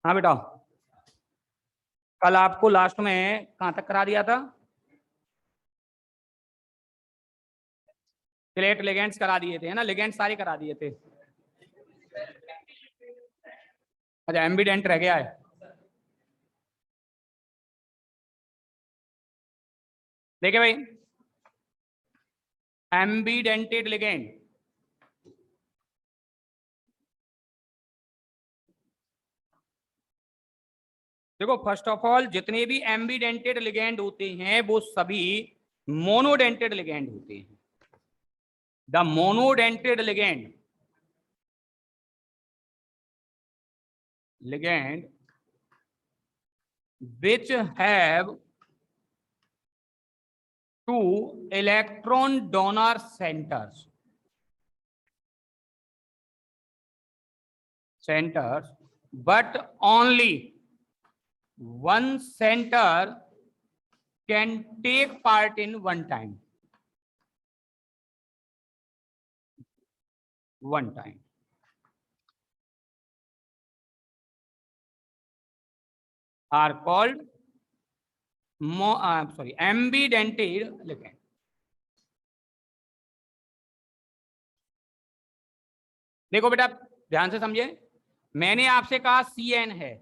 हाँ बेटा, कल आपको लास्ट में कहां तक करा दिया था? प्लेट लिगेंड्स करा दिए थे, है ना? लिगेंड्स सारे करा दिए थे। अच्छा, एम्बिडेंट रह गया है। देखिए भाई, एम्बिडेंटेड लिगेंड, देखो फर्स्ट ऑफ ऑल जितने भी एम्बिडेंटेड लिगेंड होते हैं वो सभी मोनोडेंटेड लिगेंड होते हैं। The monodentate ligand which have two electron donor centers but only one center can take part in one time are called ambidentate ligand. देखो बेटा ध्यान से समझे, मैंने आपसे कहा CN है,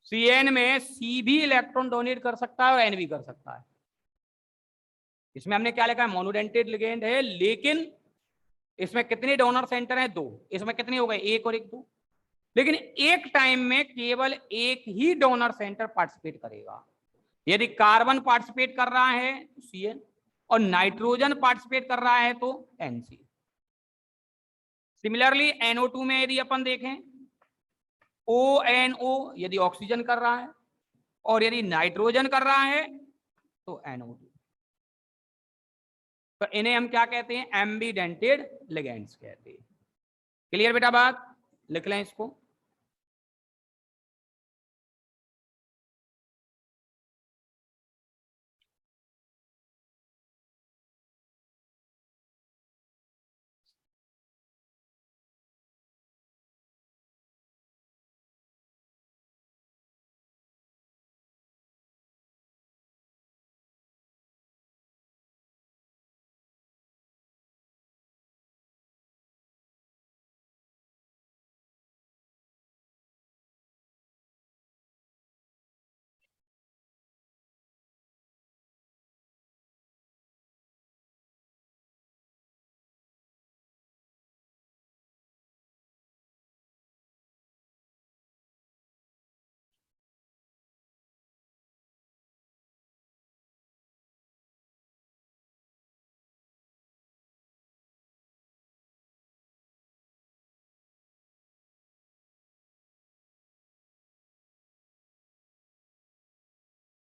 CN में C भी इलेक्ट्रॉन डोनेट कर सकता है और N भी कर सकता है। इसमें हमने क्या लिखा है? मोनोडेंटेड लिगेंड है, लेकिन इसमें कितने डोनर सेंटर हैं? 2। इसमें कितने हो गए? 1 और 1 2। लेकिन एक टाइम में केवल एक ही डोनर सेंटर पार्टिसिपेट करेगा। यदि कार्बन पार्टिसिपेट कर रहा है तो CN, और नाइट्रोजन पार्टिसिपेट कर रहा है तो NC। सिमिलरली NO2 में यदि अपन देखें, ONO यदि ऑक्सीजन कर रहा है और यदि नाइट्रोजन कर रहा है तो NO2। तो इन्हें हम क्या कहते हैं? एम्बिडेंटेड लिगेंड्स कहते हैं। क्लियर बेटा बात? लिख लें इसको।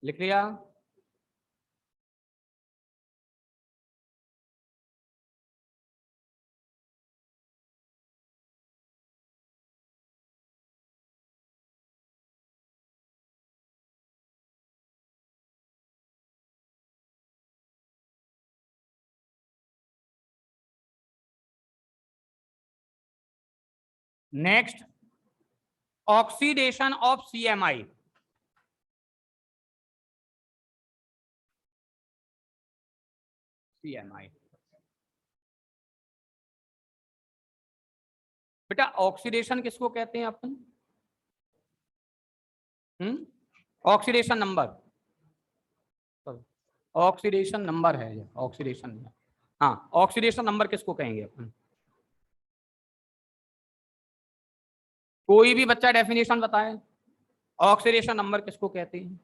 लिख लिया? Next, oxidation of CMI। बेटा ऑक्सीडेशन किसको कहते हैं अपन? ऑक्सीडेशन नंबर, ऑक्सीडेशन नंबर है ये, ऑक्सीडेशन नंबर। हाँ, ऑक्सीडेशन नंबर किसको कहेंगे अपन? कोई भी बच्चा डेफिनेशन बताए, ऑक्सीडेशन नंबर किसको कहते हैं?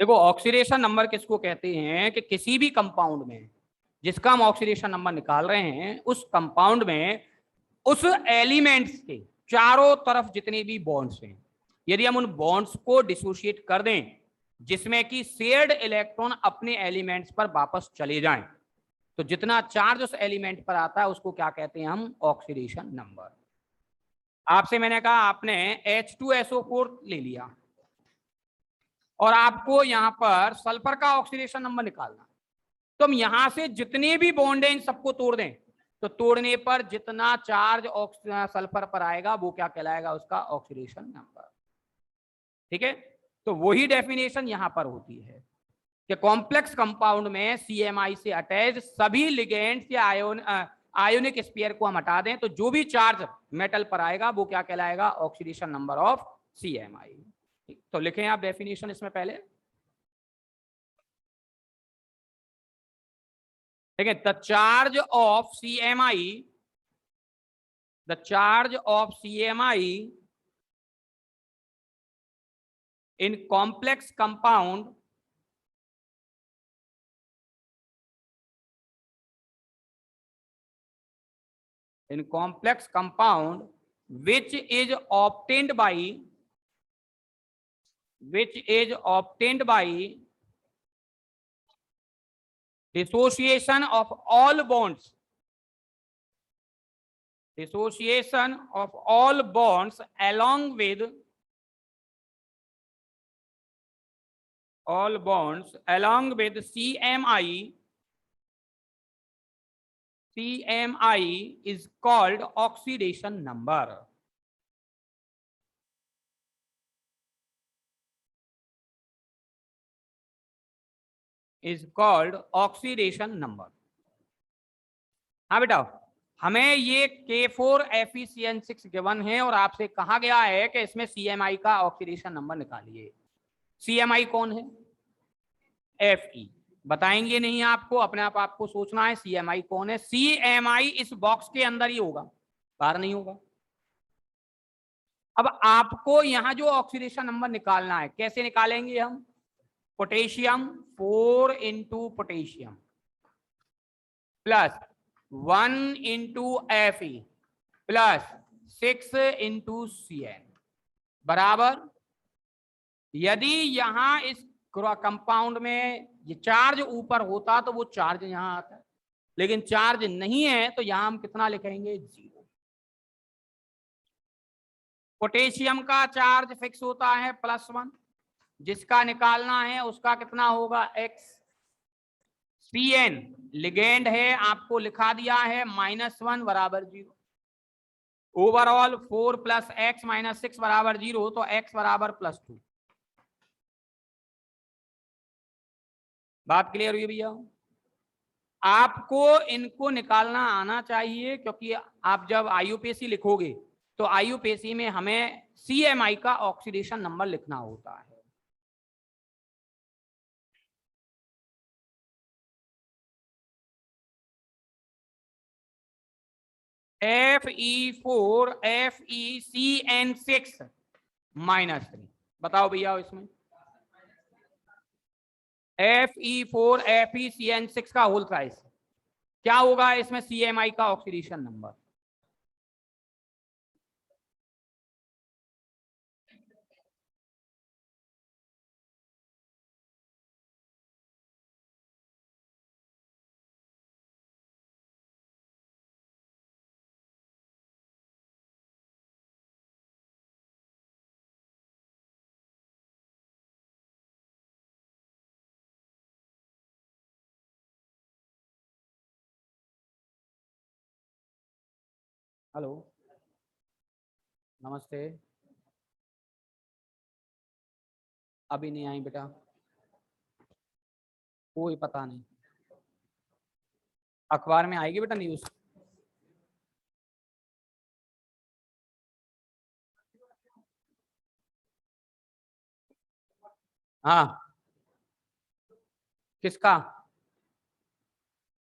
देखो ऑक्सीडेशन नंबर किसको कहते हैं कि किसी भी कंपाउंड में जिसका हम ऑक्सीडेशन नंबर निकाल रहे हैं, उस कंपाउंड में उस एलिमेंट्स के चारों तरफ जितने भी बॉन्ड्स हैं, यदि हम उन बॉन्ड्स को डिसोशिएट कर दें जिसमें कि शेयर्ड इलेक्ट्रॉन अपने एलिमेंट्स पर वापस चले जाएं, तो जितना चार्ज उस एलिमेंट पर आता है उसको क्या कहते हैं हम, ऑक्सीडेशन नंबर। आपसे मैंने कहा आपने H2SO4 ले लिया और आपको यहां पर सल्फर का ऑक्सीडेशन नंबर निकालना, तो हम यहां से जितने भी बॉन्ड हैं इन सबको तोड़ दें, तो तोड़ने पर जितना चार्ज सल्फर पर आएगा वो क्या कहलाएगा, उसका ऑक्सीडेशन नंबर। ठीक है, तो वही डेफिनेशन यहां पर होती है कि कॉम्प्लेक्स कंपाउंड में CMI से अटैच सभी लिगेंड्स या आयोनिक स्फीयर को हम हटा दें, तो जो भी चार्ज मेटल पर आएगा वो क्या कहलाएगा, ऑक्सीडेशन नंबर ऑफ CMI। तो लिखें आप डेफिनेशन इसमें पहले, ठीक है। The charge of CMI, the charge of CMI in complex compound which is obtained by dissociation of all bonds along with CMI is called oxidation number. Is called oxidation number. हाँ बेटा, हमें ये K4FeCN6 given है और आपसे कहा गया है कि इसमें CMI का ऑक्सीडेशन नंबर निकालिए। CMI कौन है, Fe। बताएंगे नहीं आपको, अपने आप आपको सोचना है CMI कौन है। CMI इस बॉक्स के अंदर ही होगा, बाहर नहीं होगा। अब आपको यहां जो ऑक्सीडेशन नंबर निकालना है, कैसे निकालेंगे हम, potassium 4 into potassium plus 1 into Fe plus 6 into Cn बराबर, यदि यहां इस कंपाउंड में ये चार्ज ऊपर होता तो वो चार्ज यहां आता है, लेकिन चार्ज नहीं है तो यहां हम कितना लिखेंगे, 0। पोटेशियम का चार्ज फिक्स होता है +1, जिसका निकालना है उसका कितना होगा, x। Cn लिगेंड है, आपको लिखा दिया है -1 बराबर 0। ओवरऑल 4 + x - 6 बराबर 0, तो x बराबर +2। बात क्लियर हुई भैया? आपको इनको निकालना आना चाहिए, क्योंकि आप जब IUPAC लिखोगे तो IUPAC में हमें CMI का ऑक्सीडेशन नंबर लिखना होता है। Fe4FeCN6 -3, बताओ भैया इसमें Fe4FeCN6 का होल साइज क्या होगा, इसमें CMI का ऑक्सीडेशन नंबर। हेलो, नमस्ते। अभी नहीं आई बेटा, कोई पता नहीं, अखबार में आएगी बेटा न्यूज। हाँ, किसका,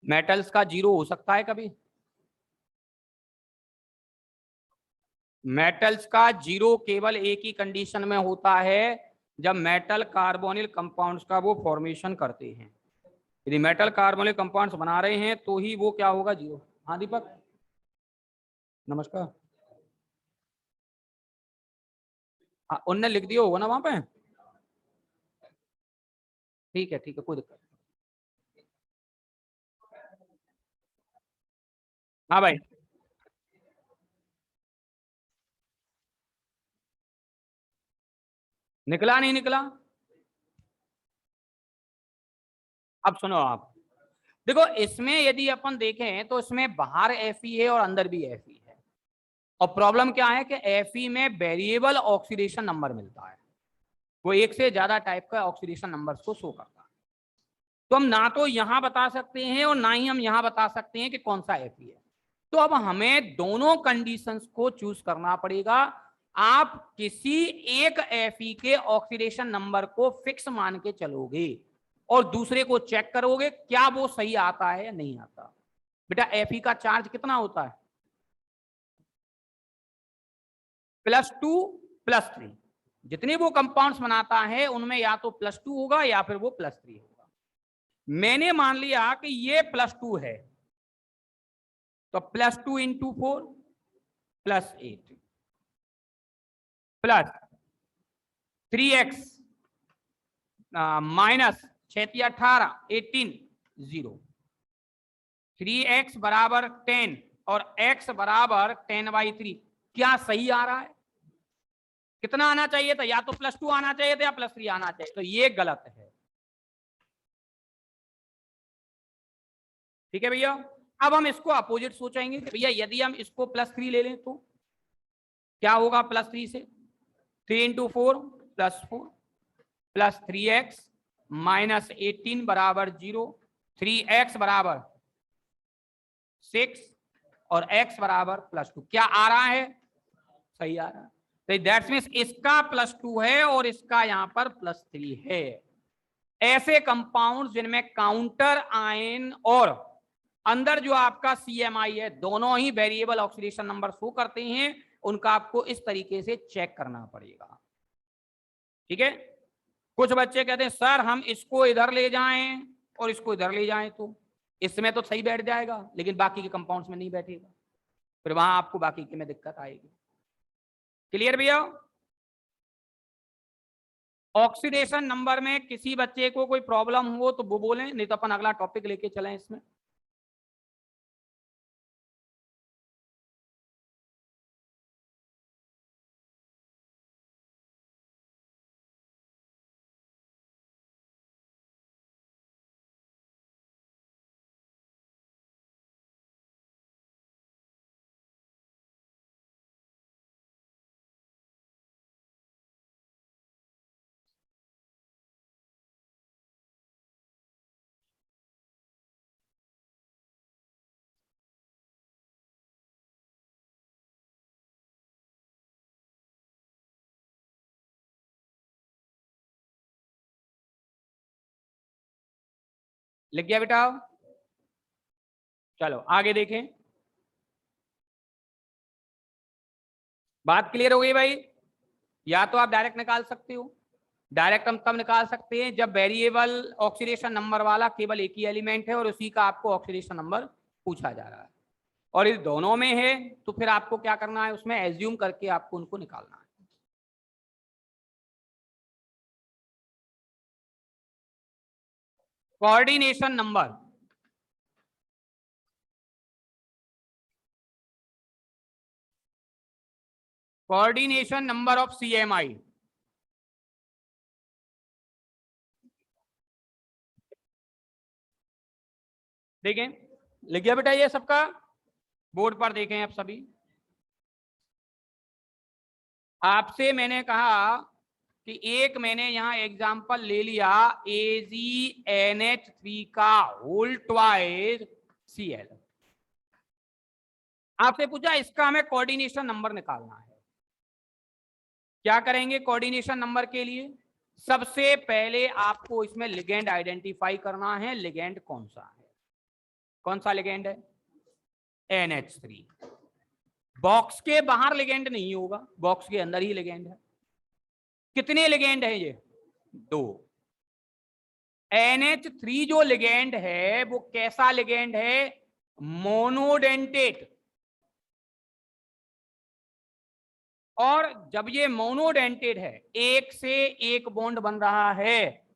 मेटल्स का 0 हो सकता है कभी। मेटल्स का 0 केवल एक ही कंडीशन में होता है, जब मेटल कार्बोनिल कंपाउंड्स का वो फॉर्मेशन करते हैं। यदि मेटल कार्बोनिल कंपाउंड्स बना रहे हैं तो ही वो क्या होगा, 0। हाँ दीपक, नमस्कार। उनने लिख दिया होगा ना वहां पे, ठीक है कोई दिक्कत नहीं। हाँ भाई, निकला नहीं निकला? अब सुनो आप, देखो इसमें यदि अपन देखें तो इसमें बाहर Fe है और अंदर भी Fe है, और प्रॉब्लम क्या है कि Fe में वेरिएबल ऑक्सीडेशन नंबर मिलता है, वो एक से ज्यादा टाइप का ऑक्सीडेशन नंबर को शो करता है। तो हम ना तो यहां बता सकते हैं और ना ही हम यहां बता सकते हैं कि कौन सा Fe है। तो अब हमें दोनों कंडीशंस को चूज करना पड़ेगा। आप किसी एक Fe के ऑक्सीडेशन नंबर को फिक्स मान के चलोगे और दूसरे को चेक करोगे क्या वो सही आता है या नहीं आता। बेटा Fe का चार्ज कितना होता है? +2 +3। जितने वो कंपाउंड्स बनाता है उनमें या तो +2 होगा या फिर वो +3 होगा। मैंने मान लिया कि ये +2 है, तो +2 × 4 +8 प्लस 3x माइनस 6 18 18 0। 3x बराबर 10 और x बराबर 10/3। क्या सही आ रहा है? कितना आना चाहिए था? या तो +2 आना चाहिए था या +3 आना चाहिए, तो ये गलत है। ठीक है भैया। अब हम इसको अपोजिट सोचेंगे कि भैया यदि हम इसको +3 ले लें तो क्या होगा? +3 से 3 × 4 +4 प्लस 3x माइनस 18 बराबर 0। 3x बराबर 6 और x बराबर +2। क्या आ रहा है? सही आ रहा है। तो दैट्स मींस इसका +2 है और इसका यहां पर +3 है। ऐसे कंपाउंड जिनमें काउंटर आयन और अंदर जो आपका CMI है दोनों ही वेरिएबल ऑक्सीडेशन नंबर शो करते हैं, उनका आपको इस तरीके से चेक करना पड़ेगा। ठीक है। कुछ बच्चे कहते हैं सर हम इसको इधर ले जाएं और इसको इधर ले जाएं तो इसमें तो सही बैठ जाएगा लेकिन बाकी के कंपाउंड्स में नहीं बैठेगा, फिर वहां आपको बाकी के में दिक्कत आएगी। क्लियर भैया? ऑक्सीडेशन नंबर में किसी बच्चे को कोई प्रॉब्लम हो तो वो बोलें, नहीं तो अपन अगला टॉपिक लेके चलें इसमें। लिख गया बेटा? चलो आगे देखें। बात क्लियर हो गई भाई? या तो आप डायरेक्ट निकाल सकते हो, डायरेक्ट हम तब निकाल सकते हैं जब वेरिएबल ऑक्सीडेशन नंबर वाला केवल एक ही एलिमेंट है और उसी का आपको ऑक्सीडेशन नंबर पूछा जा रहा है, और इस दोनों में है तो फिर आपको क्या करना है, उसमें एज्यूम करके आपको उनको निकालना है। Coordination number, coordination number of CMI। देखें, लिख गया बेटा ये सबका? बोर्ड पर देखें आप सभी। आपसे मैंने कहा कि एक मैंने यहां एग्जांपल ले लिया AgNH3 का होल ट्वाइस Cl। आपसे पूछा इसका हमें कोऑर्डिनेशन नंबर निकालना है। क्या करेंगे कोऑर्डिनेशन नंबर के लिए? सबसे पहले आपको इसमें लिगेंड आइडेंटिफाई करना है। लिगेंड कौन सा है? कौन सा लिगेंड है? NH3। बॉक्स के बाहर लिगेंड नहीं होगा, बॉक्स के अंदर ही लिगेंड है। कितने लिगेंड है ये? 2। NH3 जो लिगेंड है वो कैसा लिगेंड है? मोनोडेंटेट। और जब ये मोनोडेंटेड है, एक से एक बॉन्ड बन रहा है,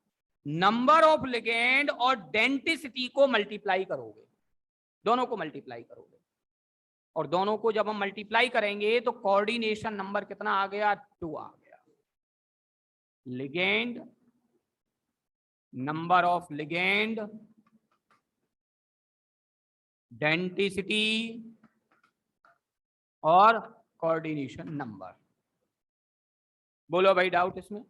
नंबर ऑफ लिगेंड और डेंटिसिटी को मल्टीप्लाई करोगे, दोनों को मल्टीप्लाई करोगे। और दोनों को जब हम मल्टीप्लाई करेंगे तो कोऑर्डिनेशन नंबर कितना आ गया, 2 आ गया। Ligand, number of ligand, density और कोऑर्डिनेशन नंबर। बोलो भाई डाउट इसमें?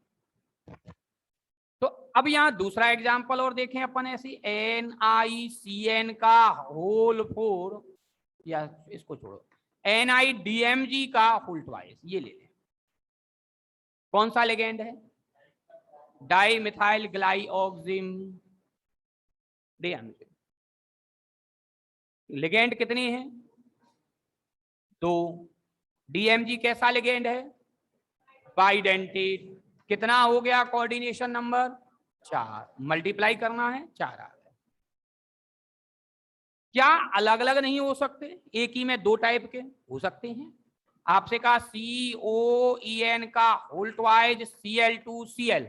तो अब यहां दूसरा एग्जांपल और देखें अपन, ऐसी NiCN का होल 4, या इसको छोड़ो, NiDMG का होल ट्वाइस, ये ले लें। कौन सा लिगेंड है? Di methyl ग्लाइऑक्सिम DMG। लिगेंड कितनी है? 2। DMG कैसा लिगेंड है? बाइडेंटेड। कितना हो गया कोऑर्डिनेशन नंबर? 4। मल्टीप्लाई करना है, 4 आ गया। क्या अलग अलग नहीं हो सकते? एक ही में 2 टाइप के हो सकते हैं। आपसे कहा COEN का होल ट्वाइज Cl2Cl,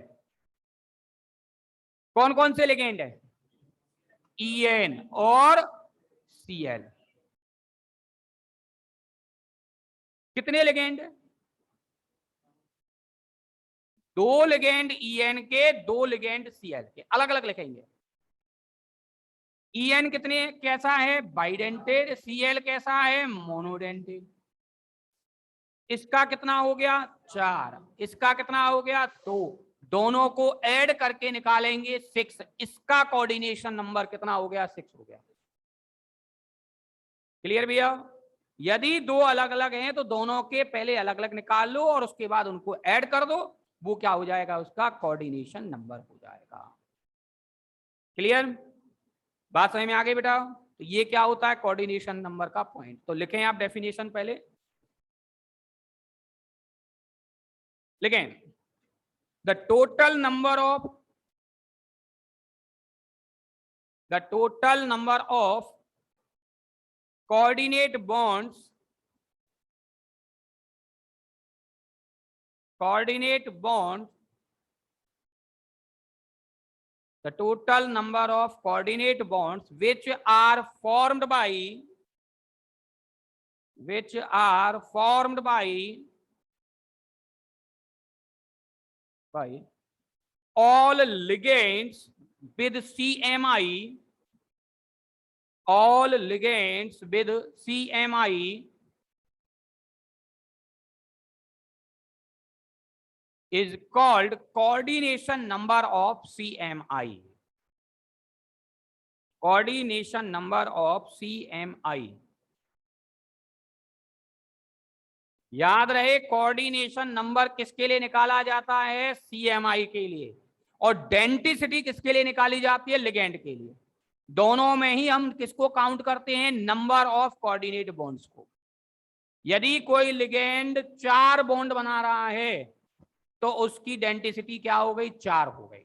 कौन कौन से लिगेंड है? EN और Cl। कितने लिगेंड? 2 लिगेंड EN के, 2 लिगेंड Cl के, अलग अलग लिखेंगे। EN कितने कैसा है? बाइडेंटेड। Cl कैसा है? मोनोडेंटेड। इसका कितना हो गया? 4। इसका कितना हो गया? 2। दोनों को ऐड करके निकालेंगे 6। इसका कोऑर्डिनेशन नंबर कितना हो गया? 6 हो गया। क्लियर भैया? यदि 2 अलग अलग हैं तो दोनों के पहले अलग अलग निकाल लो और उसके बाद उनको ऐड कर दो, वो क्या हो जाएगा? उसका कोऑर्डिनेशन नंबर हो जाएगा। क्लियर? बात समझ में आ गई बेटा? तो ये क्या होता है? कोऑर्डिनेशन नंबर का पॉइंट। तो लिखें आप डेफिनेशन पहले, लिखें the total number of coordinate bonds the total number of coordinate bonds which are formed by all ligands with CMI, all ligands with CMI is called coordination number of CMI. Coordination number of CMI. याद रहे, coordination number किसके लिए निकाला जाता है? CMI के लिए। और डेंसिटी किसके लिए निकाली जाती है? लिगेंड के लिए। दोनों में ही हम किसको काउंट करते हैं? नंबर ऑफ कोऑर्डिनेट बॉन्ड्स को। यदि कोई लिगेंड 4 बॉन्ड बना रहा है तो उसकी डेंसिटी क्या हो गई? 4 हो गई।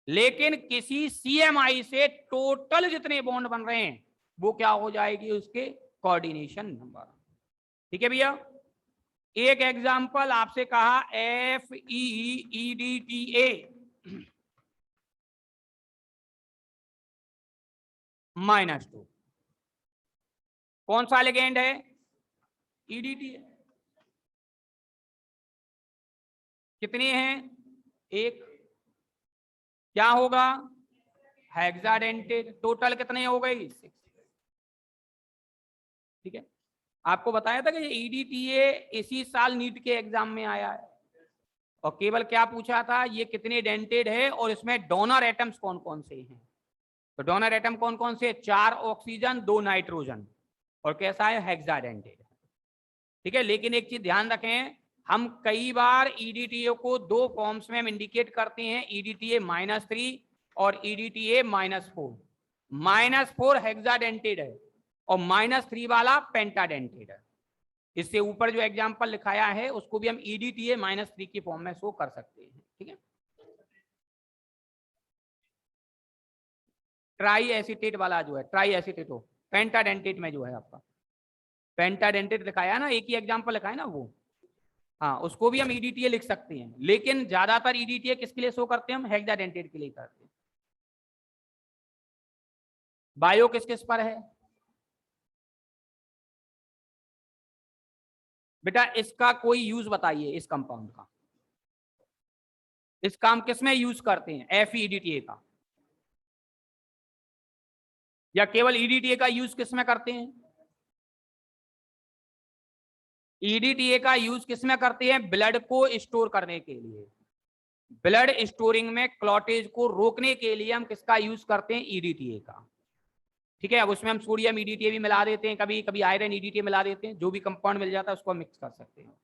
लेकिन किसी CMI से टोटल जितने बॉन्ड बन रहे हैं वो क्या हो जाएगी? उसके कोऑर्डिनेशन नंबर। ठीक है भैया? एक एग्जांपल आपसे कहा FeEDTA -2, कौन सा लिगेंड है? EDTA। कितनी है? 1। क्या होगा? हेक्साडेंटेड। टोटल कितने हो गई? 6। ठीक है? आपको बताया था कि ये EDTA इसी साल नीट के एग्जाम में आया है और केवल क्या पूछा था? ये कितने डेंटेड है और इसमें डोनर एटम्स कौन कौन से हैं। तो डोनर एटम कौन कौन से? 4 ऑक्सीजन, 2 नाइट्रोजन, और कैसा है? हेक्साडेंटेड। ठीक है? लेकिन एक चीज ध्यान रखें, हम कई बार EDTA को 2 फॉर्म्स में हम इंडिकेट करते हैं, EDTA -3 और EDTA -4। -4 हेक्साडेंटेड है और -3 वाला पेंटाडेंटेड है। इससे ऊपर जो एग्जांपल लिखाया है उसको भी हम EDTA -3 की फॉर्म में शो कर सकते हैं। ठीक है? ट्राई एसीटेट वाला जो है, ट्राई एसीटेटो, पेंटाडेंटेट में जो है आपका पेंटाडेंटेट दिखाया ना, एक ही एग्जांपल लिखा है ना वो, हाँ, उसको भी हम EDTA लिख सकते हैं। लेकिन ज्यादातर EDTA किसके लिए शो करते हैं? हम हेक्साडेंटेट के लिए करते हैं। बायो किस किस पर है? बेटा इसका कोई यूज बताइए, इस कंपाउंड का, इस काम किसमें यूज करते हैं? FeEDTA का, या केवल EDTA का यूज किसमें करते हैं? EDTA का यूज किसमें करते हैं? ब्लड को स्टोर करने के लिए, ब्लड स्टोरिंग में क्लॉटेज को रोकने के लिए हम किसका यूज करते हैं? EDTA का। ठीक है, अब उसमें हम सोडियम EDTA भी मिला देते हैं, कभी कभी आयरन EDTA मिला देते हैं, जो भी कंपाउंड मिल जाता है उसको हम मिक्स कर सकते हैं।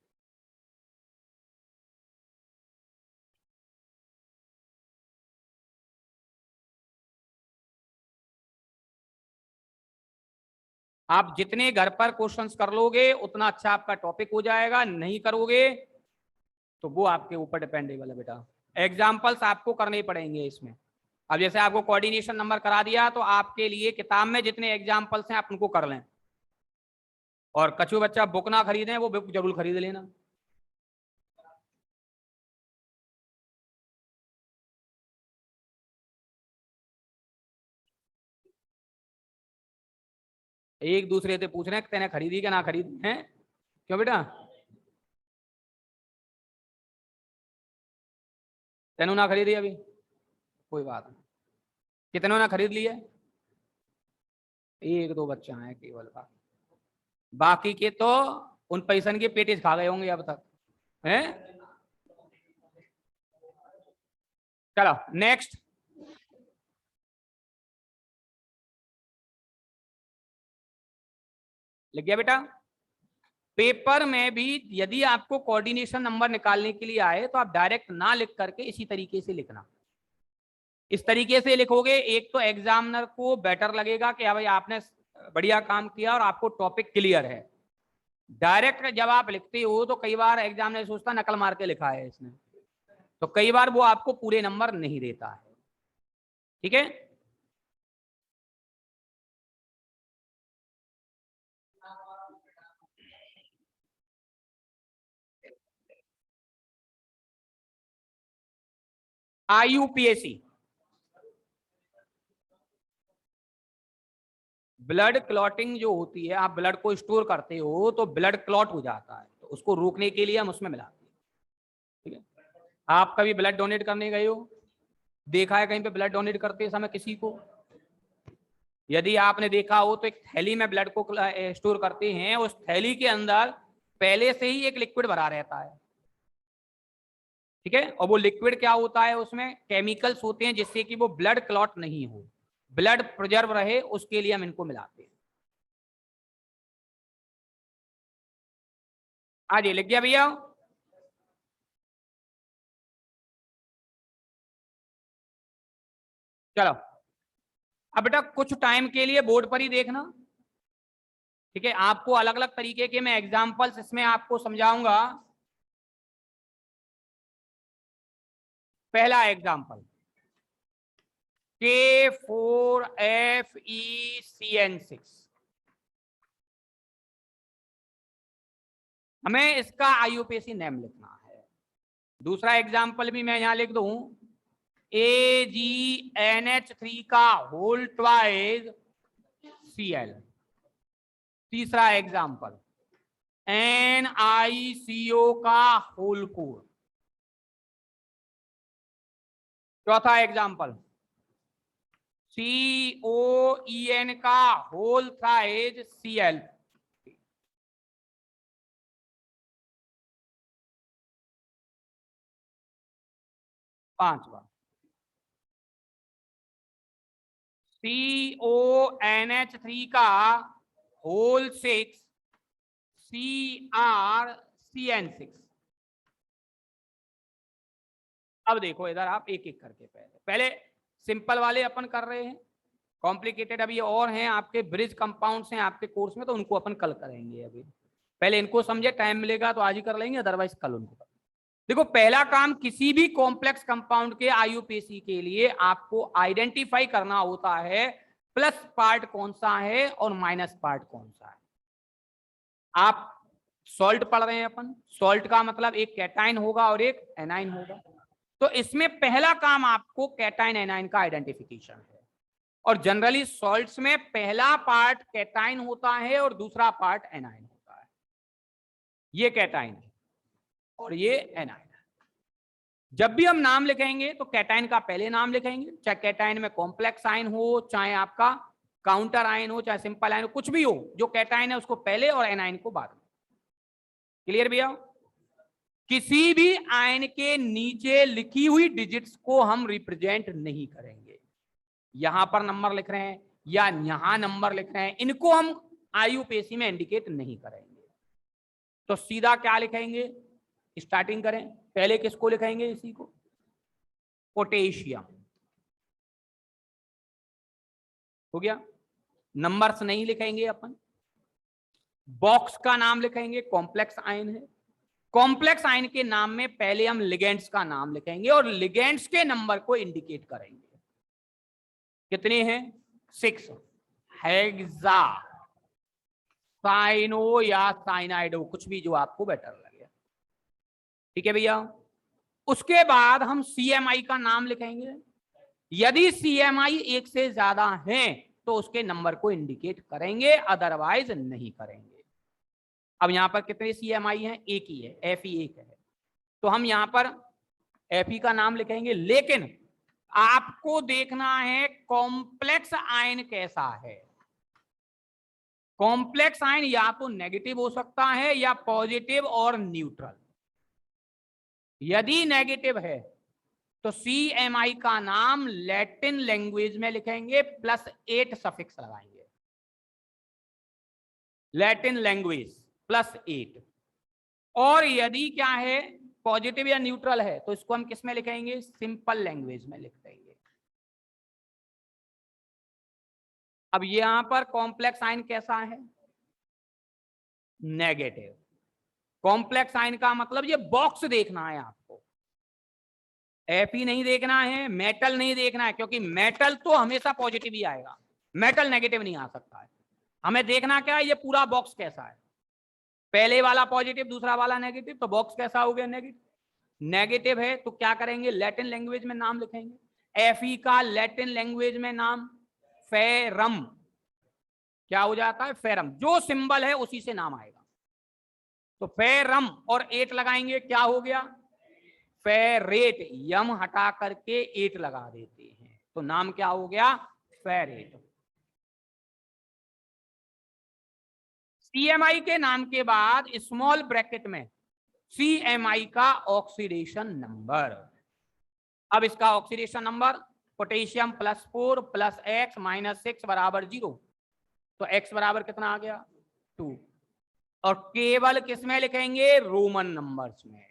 आप जितने घर पर क्वेश्चंस कर लोगे उतना अच्छा आपका टॉपिक हो जाएगा, नहीं करोगे तो वो आपके ऊपर डिपेंडेबल है बेटा। एग्जाम्पल्स आपको करने पड़ेंगे इसमें। अब जैसे आपको कोऑर्डिनेशन नंबर करा दिया तो आपके लिए किताब में जितने एग्जाम्पल्स हैं आप उनको कर लें, और कछु बच्चा बुक ना खरीदें, वो बुक जरूर खरीद लेना। एक दूसरे से पूछ रहे हैं तेने खरीदी क्या ना खरीदी है? क्यों बेटा, तेनों ना खरीदी अभी? कोई बात नहीं, कितनों ने खरीद लिया? एक दो बच्चा है केवल, बाकी के तो उन पैसन के पेटेज खा गए होंगे अब तक हैं। चलो नेक्स्ट। लिख गया बेटा? पेपर में भी यदि आपको कोऑर्डिनेशन नंबर निकालने के लिए आए तो आप डायरेक्ट ना लिख करके इसी तरीके से लिखना। इस तरीके से लिखोगे एक तो एग्जामिनर को बेटर लगेगा कि हाँ भाई आपने बढ़िया काम किया और आपको टॉपिक क्लियर है। डायरेक्ट जब आप लिखते हो तो कई बार एग्जामिनर सोचता नकल मार के लिखा है इसने, तो कई बार वो आपको पूरे नंबर नहीं देता है। ठीक है, IUPAC ब्लड क्लॉटिंग जो होती है, आप ब्लड को स्टोर करते हो तो ब्लड क्लॉट हो जाता है, तो उसको रोकने के लिए हम उसमें मिलाते हैं। ठीक है, आप कभी ब्लड डोनेट करने गए हो, देखा है कहीं पे ब्लड डोनेट करते समय किसी को? यदि आपने देखा हो तो एक थैली में ब्लड को स्टोर करते हैं, उस थैली के अंदर पहले से ही एक लिक्विड भरा रहता है। ठीक है, और वो लिक्विड क्या होता है, उसमें केमिकल्स होते हैं जिससे कि वो ब्लड क्लॉट नहीं हो, ब्लड प्रिजर्व रहे, उसके लिए हम इनको मिलाते हैं। आज ये लिख गया भैया? चलो अब बेटा कुछ टाइम के लिए बोर्ड पर ही देखना। ठीक है, आपको अलग अलग तरीके के मैं एग्जांपल्स इसमें आपको समझाऊंगा। पहला एग्जांपल K4FeCN6, हमें इसका IUPAC नेम लिखना है। दूसरा एग्जांपल भी मैं यहां लिख दूं, AgNH3 का होल ट्वाइस Cl। तीसरा एग्जांपल NiCO का होल कोर। चौथा एग्जांपल COEN का होल थ्राइज Cl। पांचवा CONH3 का होल 6 CrCN6। अब देखो इधर आप एक एक करके पहले पहले सिंपल वाले अपन कर रहे हैं, कॉम्प्लिकेटेड अभी और हैं आपके ब्रिज कंपाउंड्स हैं आपके कोर्स में, तो उनको अपन कल करेंगे। अभी पहले इनको समझे, टाइम मिलेगा तो आज ही कर लेंगे, अदरवाइज कल उनको। देखो पहला काम, किसी भी कॉम्प्लेक्स कंपाउंड के IUPAC के लिए आपको आइडेंटिफाई करना होता है प्लस पार्ट कौन सा है और माइनस पार्ट कौन सा है। आप सॉल्ट पढ़ रहे हैं अपन, सॉल्ट का मतलब एक कैटाइन होगा और एक एनाइन होगा, तो इसमें पहला काम आपको कैटाइन एनाइन का आइडेंटिफिकेशन है। और जनरली सॉल्ट्स में पहला पार्ट कैटाइन होता है और दूसरा पार्ट एनाइन होता है। ये कैटाइन है और ये एनाइन है। जब भी हम नाम लिखेंगे तो कैटाइन का पहले नाम लिखेंगे, चाहे कैटाइन में कॉम्प्लेक्स आयन हो, चाहे आपका काउंटर आयन हो, चाहे सिंपल आयन हो, कुछ भी हो, जो कैटाइन है उसको पहले और एनाइन को बाद में। क्लियर भैया? किसी भी आयन के नीचे लिखी हुई डिजिट्स को हम रिप्रेजेंट नहीं करेंगे। यहां पर नंबर लिख रहे हैं या यहां नंबर लिख रहे हैं, इनको हम आईयूपीएसी में इंडिकेट नहीं करेंगे। तो सीधा क्या लिखेंगे, स्टार्टिंग करें, पहले किसको लिखेंगे, इसी को, पोटेशियम। हो गया, नंबर्स नहीं लिखेंगे अपन, बॉक्स का नाम लिखेंगे, कॉम्प्लेक्स आयन है। कॉम्प्लेक्स आयन के नाम में पहले हम लिगेंड्स का नाम लिखेंगे और लिगेंड्स के नंबर को इंडिकेट करेंगे। कितने हैं? 6। हेक्सा, साइनो या साइनाइडो, कुछ भी जो आपको बेटर लगे। ठीक है भैया? उसके बाद हम सीएमआई का नाम लिखेंगे। यदि सीएमआई एक से ज्यादा है तो उसके नंबर को इंडिकेट करेंगे, अदरवाइज नहीं करेंगे। अब यहां पर कितने सीएमआई हैं? एक ही है, एफ ही एक है, तो हम यहां पर एफ ई का नाम लिखेंगे। लेकिन आपको देखना है कॉम्प्लेक्स आयन कैसा है। कॉम्प्लेक्स आयन या तो नेगेटिव हो सकता है या पॉजिटिव और न्यूट्रल। यदि नेगेटिव है तो CMI का नाम लैटिन लैंग्वेज में लिखेंगे, +8 सफिक्स लगाएंगे, लैटिन लैंग्वेज +8। और यदि क्या है, पॉजिटिव या न्यूट्रल है, तो इसको हम किस में लिखेंगे? सिंपल लैंग्वेज में लिख देंगे। अब यहां पर कॉम्प्लेक्स आयन कैसा है? नेगेटिव। कॉम्प्लेक्स आयन का मतलब ये बॉक्स देखना है आपको, एफी नहीं देखना है, मेटल नहीं देखना है, क्योंकि मेटल तो हमेशा पॉजिटिव ही आएगा, मेटल नेगेटिव नहीं आ सकता है। हमें देखना क्या है, ये पूरा बॉक्स कैसा है। पहले वाला पॉजिटिव, दूसरा वाला नेगेटिव, तो बॉक्स कैसा हो गया? नेगेटिव। नेगेटिव है तो क्या करेंगे? लैटिन लैंग्वेज में नाम लिखेंगे। एफई का लैटिन लैंग्वेज में नाम फेरम। क्या हो जाता है? फेरम। जो सिंबल है उसी से नाम आएगा। तो फेरम और 8 लगाएंगे, क्या हो गया? फेरेट। यम हटा करके 8 लगा देते हैं, तो नाम क्या हो गया? फेरेट। सीएमआई के नाम के बाद स्मॉल ब्रैकेट में सीएमआई का ऑक्सीडेशन नंबर। अब इसका ऑक्सीडेशन नंबर, पोटेशियम +4 + x - 6 = 0, तो x बराबर कितना आ गया? 2। और केवल किस में लिखेंगे? रोमन नंबर्स में।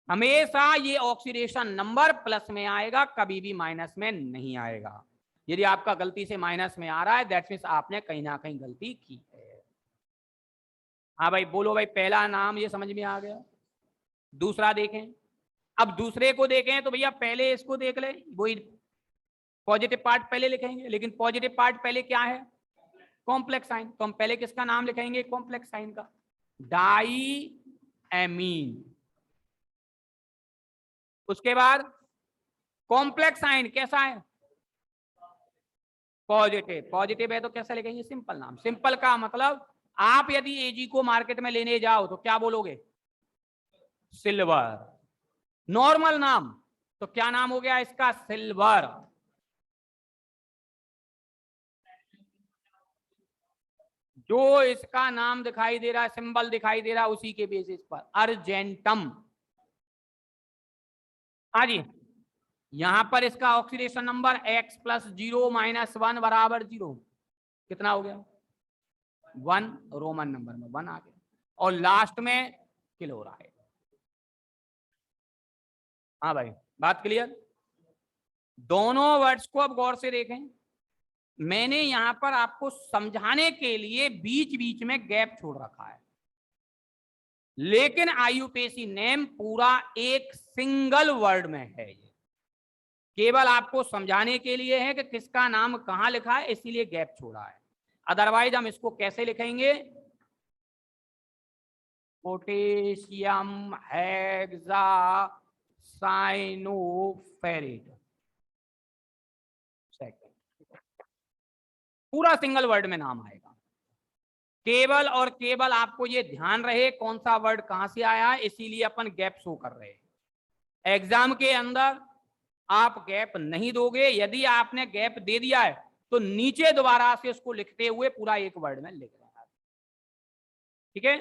हमेशा ये ऑक्सीडेशन नंबर प्लस में आएगा, कभी भी माइनस में नहीं आएगा। यदि आपका गलती से माइनस में आ रहा है, दैट मींस आपने कहीं ना कहीं गलती की है। हाँ भाई बोलो भाई, पहला नाम ये समझ में आ गया। दूसरा देखें, अब दूसरे को देखें तो भैया पहले इसको देख ले, वही पॉजिटिव पार्ट पहले लिखेंगे, लेकिन पॉजिटिव पार्ट पहले क्या है? Complex sign. तो हम पहले किसका नाम लिखेंगे? कॉम्प्लेक्स साइन का, डाई एमीन। उसके बाद कॉम्प्लेक्स साइन कैसा है? पॉजिटिव। पॉजिटिव है तो कैसा लिखेंगे? सिंपल नाम। सिंपल का मतलब आप यदि एजी को मार्केट में लेने जाओ तो क्या बोलोगे? सिल्वर। नॉर्मल नाम तो क्या नाम हो गया इसका? सिल्वर। जो इसका नाम दिखाई दे रहा है, सिंबल दिखाई दे रहा है, उसी के बेसिस पर अर्जेंटम। हाँ जी, यहां पर इसका ऑक्सीडेशन नंबर x + 0 - 1 = 0। कितना हो गया? 1। रोमन नंबर में 1 आ गया, और लास्ट में क्लोराइड। हाँ भाई, बात क्लियर? दोनों वर्ड्स को अब गौर से देखें। मैंने यहां पर आपको समझाने के लिए बीच बीच में गैप छोड़ रखा है, लेकिन आईयूपीएसी नेम पूरा एक सिंगल वर्ड में है। ये केवल आपको समझाने के लिए है कि किसका नाम कहां लिखा है, इसीलिए गैप छोड़ा है। अदरवाइज हम इसको कैसे लिखेंगे? Potassium hexa cyanoferrate. सेकंड, पूरा सिंगल वर्ड में नाम आएगा। केवल और केवल आपको ये ध्यान रहे कौन सा वर्ड कहां से आया है, इसीलिए अपन गैप शो कर रहे हैं। एग्जाम के अंदर आप गैप नहीं दोगे, यदि आपने गैप दे दिया है तो नीचे दोबारा से उसको लिखते हुए पूरा एक वर्ड में लिख रहे हैं। ठीक है,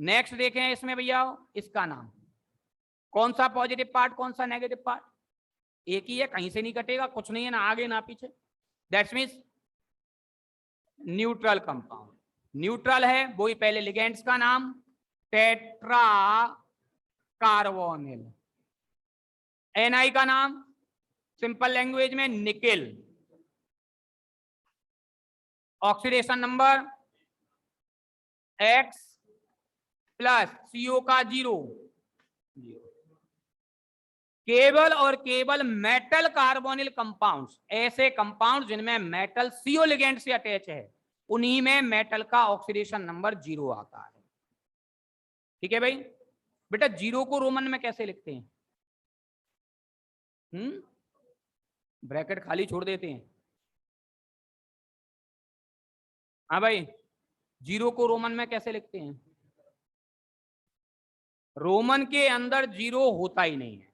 नेक्स्ट देखें इसमें भैया, इसका नाम कौन सा पॉजिटिव पार्ट कौन सा नेगेटिव पार्ट, एक ही है, कहीं से नहीं कटेगा, कुछ नहीं है, ना आगे ना पीछे। That's means neutral compound. Neutral है वही पहले लिगेंड्स का नाम टेट्रा कार्बोनिल, एनआई का नाम सिंपल लैंग्वेज में nickel, oxidation number X plus CO का 0। केवल और केवल मेटल कार्बोनिल कंपाउंड्स, ऐसे कंपाउंड जिनमें मेटल CO लिगेंड से अटैच है, उन्हीं में मेटल का ऑक्सीडेशन नंबर 0 आता है। ठीक है भाई, बेटा 0 को रोमन में कैसे लिखते हैं? ब्रैकेट खाली छोड़ देते हैं। हाँ भाई, 0 को रोमन में कैसे लिखते हैं? रोमन के अंदर 0 होता ही नहीं है।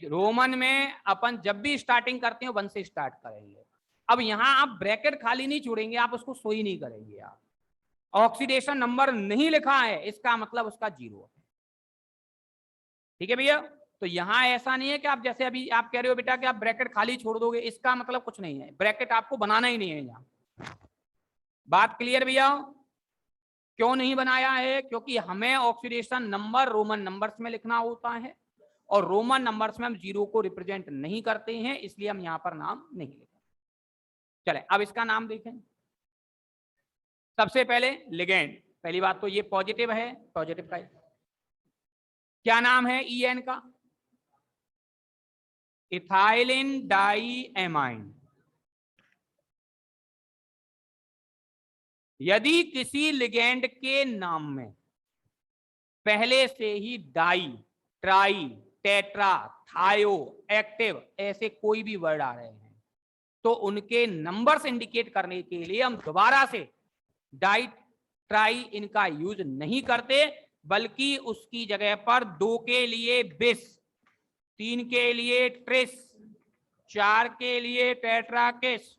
रोमन में अपन जब भी स्टार्टिंग करते हैं 1 से स्टार्ट करेंगे। अब यहां आप ब्रैकेट खाली नहीं छोड़ेंगे, आप उसको सो ही नहीं करेंगे। आप ऑक्सीडेशन नंबर नहीं लिखा है, इसका मतलब उसका 0 है। ठीक है भैया, तो यहां ऐसा नहीं है कि आप जैसे अभी आप कह रहे हो बेटा कि आप ब्रैकेट खाली छोड़ दोगे, इसका मतलब कुछ नहीं है, ब्रैकेट आपको बनाना ही नहीं है यहाँ। बात क्लियर भैया? क्यों नहीं बनाया है? क्योंकि हमें ऑक्सीडेशन नंबर रोमन नंबर्स में लिखना होता है और रोमन नंबर्स में हम 0 को रिप्रेजेंट नहीं करते हैं, इसलिए हम यहां पर नाम नहीं लिखते। चले अब इसका नाम देखें। सबसे पहले लिगेंड, पहली बात तो ये पॉजिटिव है, पॉजिटिव का क्या नाम है? EN का इथाइलिन डाईएमाइन। यदि किसी लिगेंड के नाम में पहले से ही डाई, ट्राई, टेट्रा, थायो, एक्टिव ऐसे कोई भी वर्ड आ रहे हैं तो उनके नंबर्स इंडिकेट करने के लिए हम दोबारा से डाई, ट्राई इनका यूज नहीं करते, बल्कि उसकी जगह पर 2 के लिए बिस, 3 के लिए ट्रिस, 4 के लिए टेट्राकिस,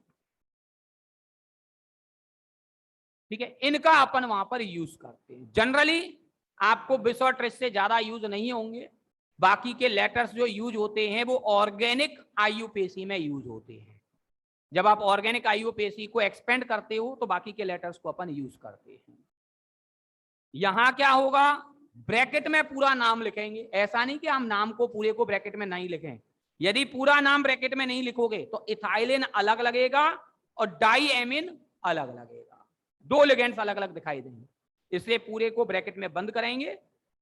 ठीक है, इनका अपन वहां पर यूज करते हैं। जनरली आपको बिस और ट्रिस से ज्यादा यूज नहीं होंगे। बाकी के लेटर्स जो यूज होते हैं वो ऑर्गेनिक आईयूपीएसी में यूज होते हैं। जब आप ऑर्गेनिक आईयूपीएसी को एक्सपेंड करते हो तो बाकी के लेटर्स को अपन यूज करते हैं। यहां क्या होगा, ब्रैकेट में पूरा नाम लिखेंगे। ऐसा नहीं कि हम नाम को पूरे को ब्रैकेट में नहीं लिखें। यदि पूरा नाम ब्रैकेट में नहीं लिखोगे तो इथाइलिन अलग लगेगा और डाईएमिन अलग लगेगा, 2 लिगेंड्स अलग अलग दिखाई देंगे, इसलिए पूरे को ब्रैकेट में बंद करेंगे।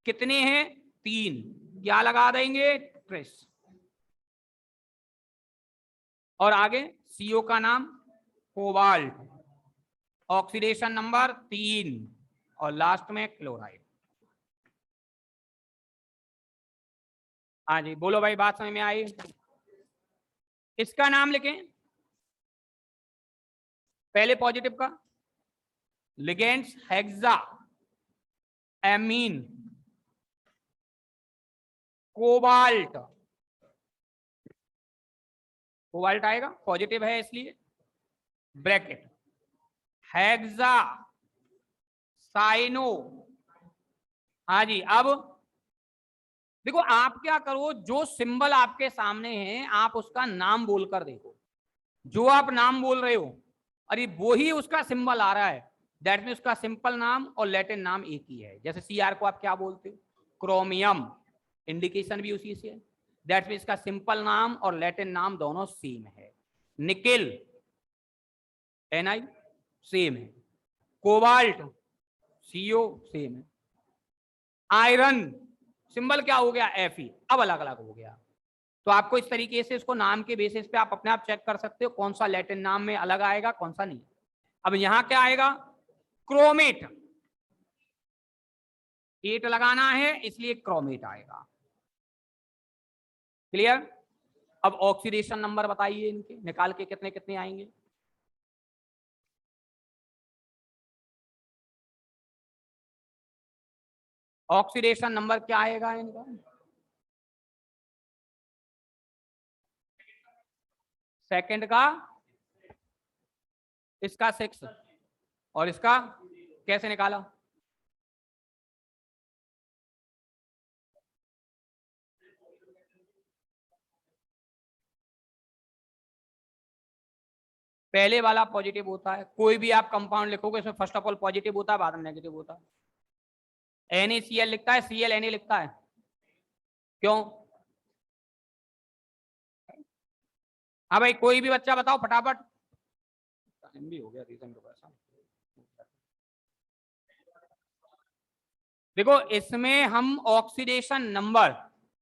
कितने हैं? 3। क्या लगा देंगे? ट्रेस। और आगे CO का नाम कोबाल्ट, ऑक्सीडेशन नंबर 3 और लास्ट में क्लोराइड। हाँ जी बोलो भाई, बात समझ में आई? इसका नाम लिखें पहले पॉजिटिव का, ligands hexa amine cobalt, cobalt आएगा, पॉजिटिव है इसलिए, ब्रैकेट हेक्सा साइनो। हाँ जी, अब देखो आप क्या करो, जो सिंबल आपके सामने है आप उसका नाम बोलकर देखो। जो आप नाम बोल रहे हो अरे वो ही उसका सिंबल आ रहा है, दैट मीन उसका सिंपल नाम और लैटिन नाम एक ही है। जैसे CR को आप क्या बोलते हो? क्रोमियम, इंडिकेशन भी उसी से है, दैट मीन इसका सिंपल नाम और लैटिन नाम दोनों सेम है। निकेल NI सेम है, कोबाल्ट CO सेम है, आयरन सिंबल क्या हो गया? Fe, अब अलग अलग हो गया। तो आपको इस तरीके से इसको नाम के बेसिस पे आप अपने आप चेक कर सकते हो कौन सा लैटिन नाम में अलग आएगा कौन सा नहीं। अब यहां क्या आएगा? क्रोमेट, 8 लगाना है इसलिए क्रोमेट आएगा। क्लियर? अब ऑक्सीडेशन नंबर बताइए इनके, निकाल के कितने कितने आएंगे? ऑक्सीडेशन नंबर क्या आएगा इनका? सेकंड का इसका 6 और इसका कैसे निकाला? पहले वाला पॉजिटिव होता है, कोई भी आप कंपाउंड लिखोगे इसमें फर्स्ट ऑफ ऑल पॉजिटिव होता है, बाद में नेगेटिव होता है। NaCl लिखता है, Cl Na लिखता है, क्यों? हाँ भाई, कोई भी बच्चा बताओ फटाफट। टाइम भी हो गया, रीजन तो ऐसा। देखो, इसमें हम ऑक्सीडेशन नंबर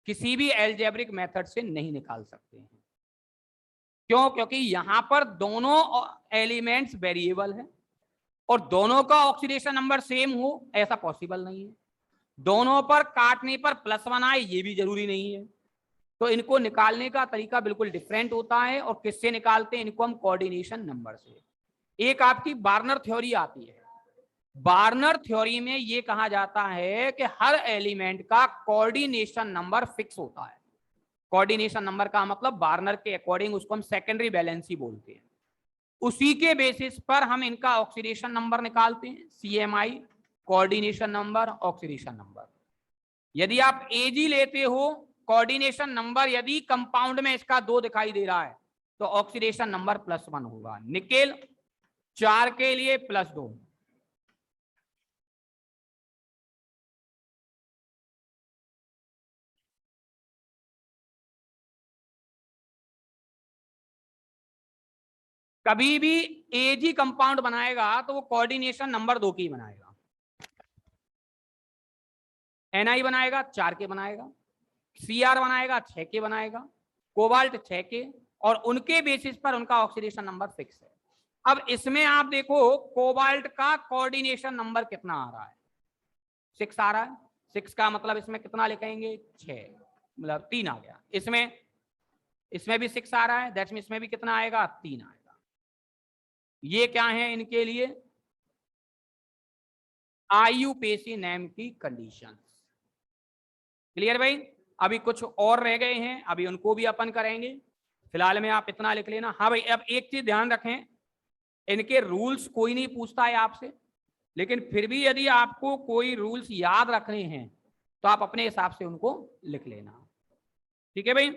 किसी भी एल्जेब्रिक मेथड से नहीं निकाल सकते हैं। क्यों? क्योंकि यहां पर दोनों एलिमेंट्स वेरिएबल हैं और दोनों का ऑक्सीडेशन नंबर सेम हो ऐसा पॉसिबल नहीं है। दोनों पर काटने पर +1 आए ये भी जरूरी नहीं है। तो इनको निकालने का तरीका बिल्कुल डिफरेंट होता है। और किससे निकालते हैं इनको? हम कोऑर्डिनेशन नंबर से। एक आपकी बार्नर थ्योरी आती है। बार्नर थ्योरी में ये कहा जाता है कि हर एलिमेंट का कोऑर्डिनेशन नंबर फिक्स होता है। कोऑर्डिनेशन नंबर का मतलब बार्नर के अकॉर्डिंग उसको हम सेकेंडरी वैलेंसी बोलते हैं। उसी के बेसिस पर हम इनका ऑक्सीडेशन नंबर निकालते हैं, CMI, coordination number, oxidation number. यदि आप AG लेते हो, कोऑर्डिनेशन नंबर यदि कंपाउंड में इसका 2 दिखाई दे रहा है तो ऑक्सीडेशन नंबर +1 होगा। निकेल 4 के लिए +2। कभी भी AG कंपाउंड बनाएगा तो वो कोऑर्डिनेशन नंबर 2 की बनाएगा। NI बनाएगा 4 के बनाएगा, Cr बनाएगा 6 के बनाएगा, कोबाल्ट 6 के, और उनके बेसिस पर उनका ऑक्सीडेशन नंबर फिक्स है। अब इसमें आप देखो कोबाल्ट का कोऑर्डिनेशन नंबर कितना आ रहा है? 6 आ रहा है। 6 का मतलब इसमें कितना लिखेंगे? 6, मतलब 3 आ गया। इसमें भी 6 आ रहा है, दैट्स मीन इसमें भी कितना आएगा? 3 आएगा। ये क्या है इनके लिए? IUPAC नेम की कंडीशंस। क्लियर भाई? अभी कुछ और रह गए हैं, अभी उनको भी अपन करेंगे। फिलहाल में आप इतना लिख लेना। हाँ भाई, अब एक चीज ध्यान रखें, इनके रूल्स कोई नहीं पूछता है आपसे, लेकिन फिर भी यदि आपको कोई रूल्स याद रखने हैं तो आप अपने हिसाब से उनको लिख लेना। ठीक है भाई?